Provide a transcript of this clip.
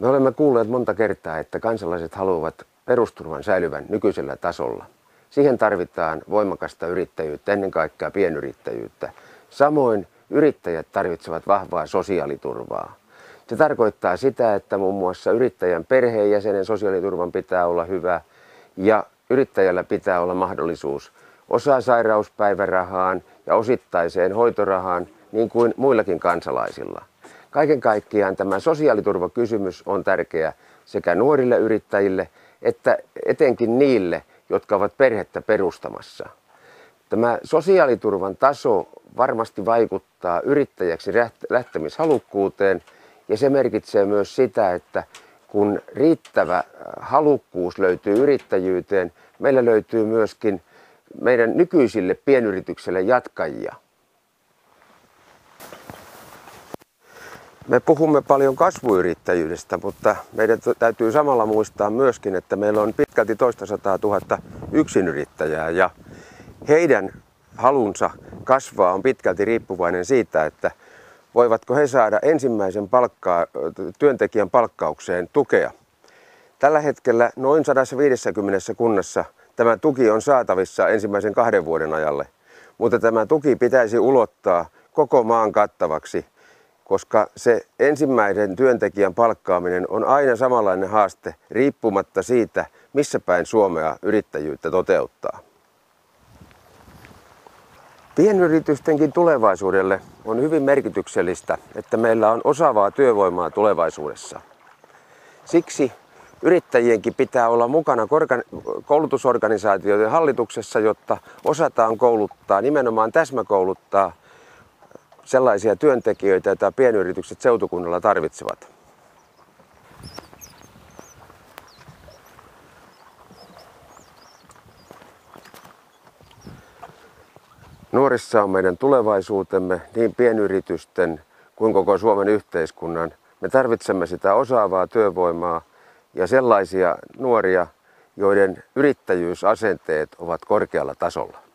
Me olemme kuulleet monta kertaa, että kansalaiset haluavat perusturvan säilyvän nykyisellä tasolla. Siihen tarvitaan voimakasta yrittäjyyttä, ennen kaikkea pienyrittäjyyttä. Samoin yrittäjät tarvitsevat vahvaa sosiaaliturvaa. Se tarkoittaa sitä, että muun muassa yrittäjän perheenjäsenen sosiaaliturvan pitää olla hyvä ja yrittäjällä pitää olla mahdollisuus osasairauspäivärahaan ja osittaiseen hoitorahaan niin kuin muillakin kansalaisilla. Kaiken kaikkiaan tämä sosiaaliturvakysymys on tärkeä sekä nuorille yrittäjille että etenkin niille, jotka ovat perhettä perustamassa. Tämä sosiaaliturvan taso varmasti vaikuttaa yrittäjäksi lähtemishalukkuuteen ja se merkitsee myös sitä, että kun riittävä halukkuus löytyy yrittäjyyteen, meillä löytyy myöskin meidän nykyisille pienyrityksille jatkajia. Me puhumme paljon kasvuyrittäjyydestä, mutta meidän täytyy samalla muistaa myöskin, että meillä on pitkälti 200 000 yksinyrittäjää ja heidän halunsa kasvaa on pitkälti riippuvainen siitä, että voivatko he saada ensimmäisen työntekijän palkkaukseen tukea. Tällä hetkellä noin 150 kunnassa tämä tuki on saatavissa ensimmäisen 2 vuoden ajalle, mutta tämä tuki pitäisi ulottaa koko maan kattavaksi, koska se ensimmäisen työntekijän palkkaaminen on aina samanlainen haaste riippumatta siitä, missä päin Suomea yrittäjyyttä toteuttaa. Pienyritystenkin tulevaisuudelle on hyvin merkityksellistä, että meillä on osaavaa työvoimaa tulevaisuudessa. Siksi yrittäjienkin pitää olla mukana koulutusorganisaatioiden hallituksessa, jotta osataan kouluttaa, nimenomaan täsmäkouluttaa sellaisia työntekijöitä, joita pienyritykset seutukunnalla tarvitsevat. Nuorissa on meidän tulevaisuutemme niin pienyritysten kuin koko Suomen yhteiskunnan. Me tarvitsemme sitä osaavaa työvoimaa ja sellaisia nuoria, joiden yrittäjyysasenteet ovat korkealla tasolla.